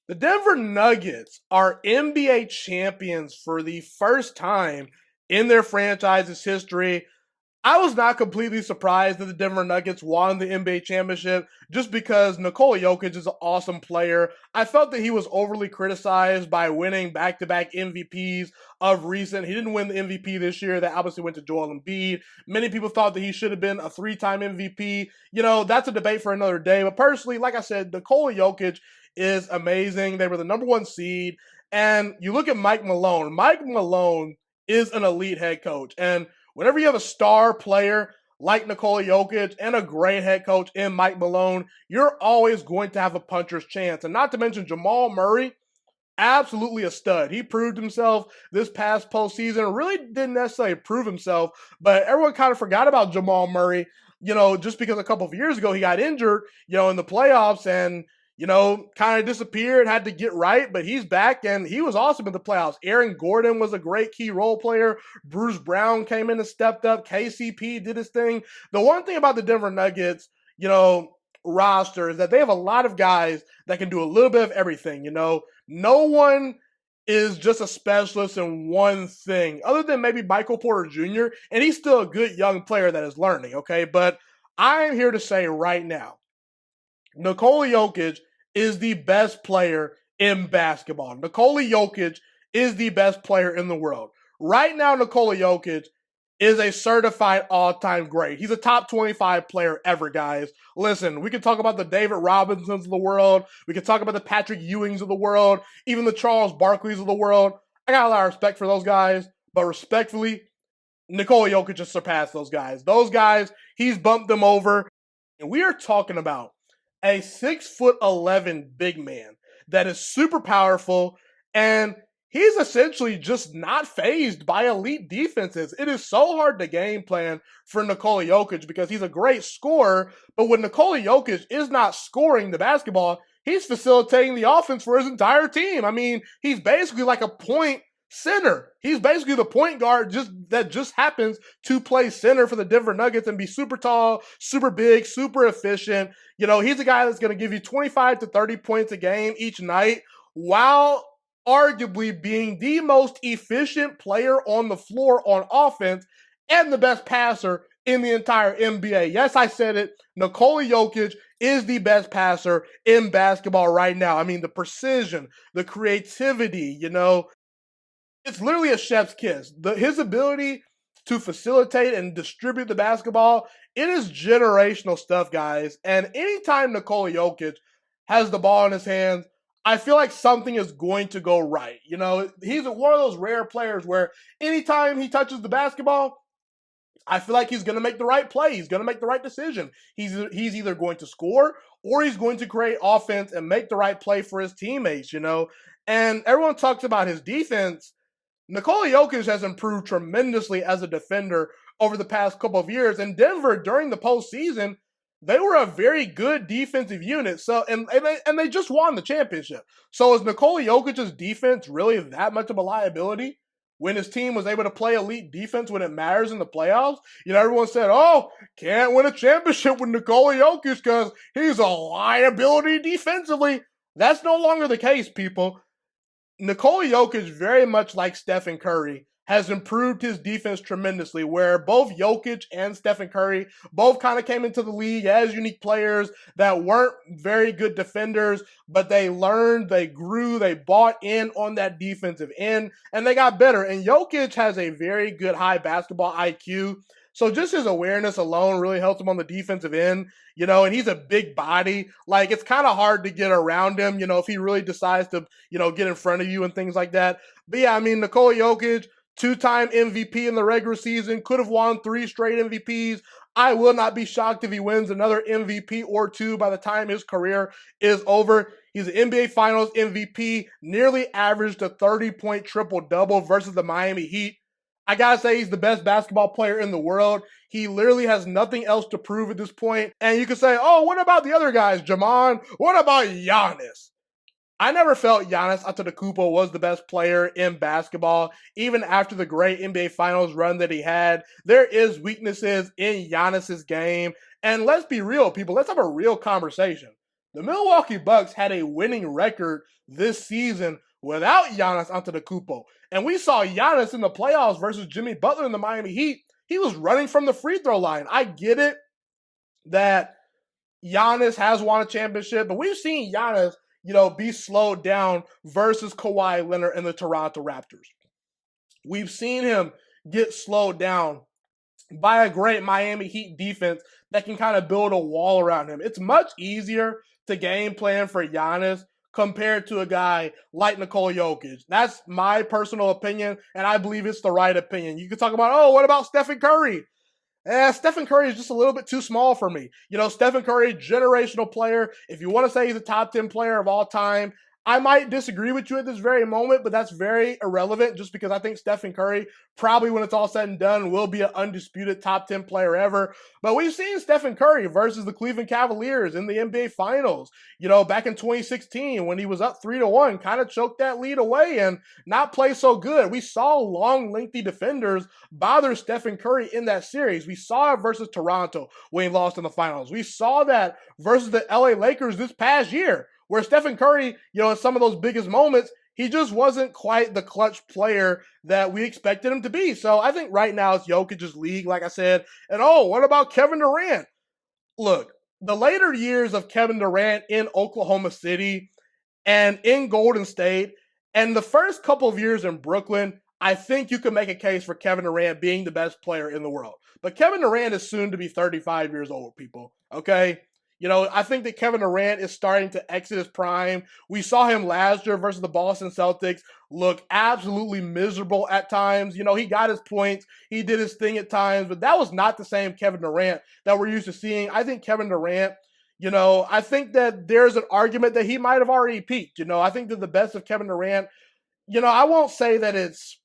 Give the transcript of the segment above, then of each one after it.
The Denver Nuggets are NBA champions for the first time in their franchise's history. I was not completely surprised that the Denver Nuggets won the NBA championship just because Nikola Jokić is an awesome player. I felt that he was overly criticized by winning back-to-back MVPs of recent. He didn't win the MVP this year. That obviously went to Joel Embiid. Many people thought that he should have been a three-time MVP. That's a debate for another day. But personally, like I said, Nikola Jokić is amazing. They were the number one seed. And you look at Mike Malone. Mike Malone is an elite head coach. And whenever you have a star player like Nikola Jokić and a great head coach in Mike Malone, you're always going to have a puncher's chance. And not to mention Jamal Murray, absolutely a stud. He proved himself this past postseason. Really didn't necessarily prove himself, but everyone kind of forgot about Jamal Murray, just because a couple of years ago he got injured, in the playoffs and kind of disappeared, had to get right, but he's back and he was awesome in the playoffs. Aaron Gordon was a great key role player. Bruce Brown came in and stepped up. KCP did his thing. The one thing about the Denver Nuggets, roster is that they have a lot of guys that can do a little bit of everything. No one is just a specialist in one thing, other than maybe Michael Porter Jr., and he's still a good young player that is learning, okay? But I am here to say right now, Nikola Jokić is the best player in basketball. Nikola Jokić is the best player in the world. Right now, Nikola Jokić is a certified all-time great. He's a top 25 player ever, guys. Listen, we can talk about the David Robinsons of the world. We can talk about the Patrick Ewings of the world, even the Charles Barkleys of the world. I got a lot of respect for those guys, but respectfully, Nikola Jokić just surpassed those guys. Those guys, he's bumped them over. And we are talking about a 6'11" big man that is super powerful, and he's essentially just not fazed by elite defenses. It is so hard to game plan for Nikola Jokić because he's a great scorer, but when Nikola Jokić is not scoring the basketball, he's facilitating the offense for his entire team. I mean, he's basically like a point center. He's basically the point guard that just happens to play center for the Denver Nuggets and be super tall, super big, super efficient. He's a guy that's going to give you 25 to 30 points a game each night while arguably being the most efficient player on the floor on offense and the best passer in the entire NBA. Yes, I said it. Nikola Jokić is the best passer in basketball right now. I mean, the precision, the creativity, it's literally a chef's kiss. His ability to facilitate and distribute the basketball, it is generational stuff, guys. And anytime Nikola Jokić has the ball in his hands, I feel like something is going to go right. He's one of those rare players where anytime he touches the basketball, I feel like he's going to make the right play. He's going to make the right decision. He's either going to score or he's going to create offense and make the right play for his teammates, And everyone talks about his defense. Nikola Jokić has improved tremendously as a defender over the past couple of years. And Denver, during the postseason, they were a very good defensive unit. And they just won the championship. So is Nikola Jokic's defense really that much of a liability when his team was able to play elite defense when it matters in the playoffs? Everyone said, oh, can't win a championship with Nikola Jokić because he's a liability defensively. That's no longer the case, people. Nikola Jokić, very much like Stephen Curry, has improved his defense tremendously, where both Jokić and Stephen Curry both kind of came into the league as unique players that weren't very good defenders, but they learned, they grew, they bought in on that defensive end, and they got better. And Jokić has a very good high basketball IQ. So just his awareness alone really helps him on the defensive end, and he's a big body. Like, it's kind of hard to get around him, if he really decides to, get in front of you and things like that. But yeah, I mean, Nikola Jokić, two-time MVP in the regular season, could have won 3 straight MVPs. I will not be shocked if he wins another MVP or 2 by the time his career is over. He's an NBA Finals MVP, nearly averaged a 30-point triple-double versus the Miami Heat. I gotta say, he's the best basketball player in the world. He literally has nothing else to prove at this point. And you can say, oh, what about the other guys, Jamon? What about Giannis? I never felt Giannis Antetokounmpo was the best player in basketball, even after the great NBA Finals run that he had. There is weaknesses in Giannis's game. And let's be real, people. Let's have a real conversation. The Milwaukee Bucks had a winning record this season without Giannis Antetokounmpo. And we saw Giannis in the playoffs versus Jimmy Butler in the Miami Heat. He was running from the free throw line. I get it that Giannis has won a championship, but we've seen Giannis, be slowed down versus Kawhi Leonard and the Toronto Raptors. We've seen him get slowed down by a great Miami Heat defense that can kind of build a wall around him. It's much easier to game plan for Giannis compared to a guy like Nikola Jokić. That's my personal opinion, and I believe it's the right opinion. You can talk about, what about Stephen Curry? Stephen Curry is just a little bit too small for me. Stephen Curry, generational player. If you want to say he's a top 10 player of all time, I might disagree with you at this very moment, but that's very irrelevant just because I think Stephen Curry, probably when it's all said and done, will be an undisputed top 10 player ever. But we've seen Stephen Curry versus the Cleveland Cavaliers in the NBA Finals, back in 2016 when he was up 3-1, kind of choked that lead away and not play so good. We saw long, lengthy defenders bother Stephen Curry in that series. We saw it versus Toronto when he lost in the finals. We saw that versus the LA Lakers this past year, where Stephen Curry, in some of those biggest moments, he just wasn't quite the clutch player that we expected him to be. So I think right now it's Jokic's league, like I said. And what about Kevin Durant? Look, the later years of Kevin Durant in Oklahoma City and in Golden State, and the first couple of years in Brooklyn, I think you can make a case for Kevin Durant being the best player in the world. But Kevin Durant is soon to be 35 years old, people, okay? I think that Kevin Durant is starting to exit his prime. We saw him last year versus the Boston Celtics look absolutely miserable at times. He got his points. He did his thing at times, but that was not the same Kevin Durant that we're used to seeing. I think Kevin Durant, I think that there's an argument that he might have already peaked. I think that the best of Kevin Durant, I won't say that it's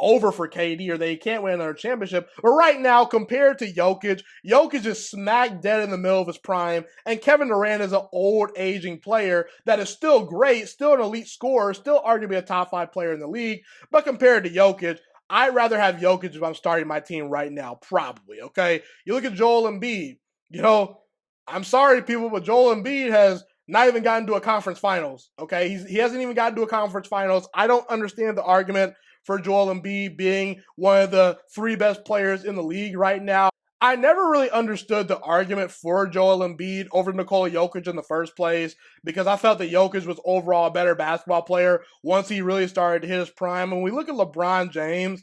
over for KD or they can't win another championship. But right now, compared to Jokić, Jokić is smack dead in the middle of his prime, and Kevin Durant is an old, aging player that is still great, still an elite scorer, still arguably a top 5 player in the league. But compared to Jokić, I'd rather have Jokić if I'm starting my team right now, probably, okay? You look at Joel Embiid, I'm sorry, people, but Joel Embiid has not even gotten to a conference finals, okay? He hasn't even gotten to a conference finals. I don't understand the argument for Joel Embiid being one of the 3 best players in the league right now. I never really understood the argument for Joel Embiid over Nikola Jokić in the first place because I felt that Jokić was overall a better basketball player once he really started to hit his prime. When we look at LeBron James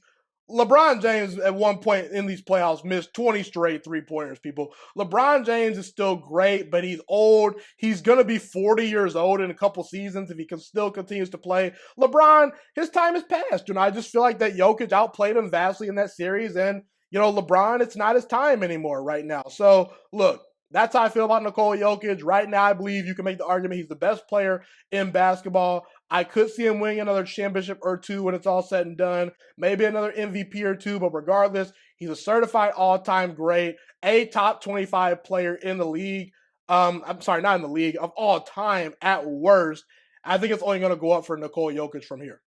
at one point in these playoffs missed 20 straight three-pointers, people. LeBron James is still great, but he's old. He's going to be 40 years old in a couple seasons if he still continues to play. LeBron, his time has passed. I just feel like that Jokić outplayed him vastly in that series. And, LeBron, it's not his time anymore right now. So, look, that's how I feel about Nikola Jokić. Right now, I believe you can make the argument he's the best player in basketball. I could see him winning another championship or 2 when it's all said and done. Maybe another MVP or 2, but regardless, he's a certified all-time great, a top 25 player in the league. I'm sorry, not in the league, of all time at worst. I think it's only going to go up for Nikola Jokić from here.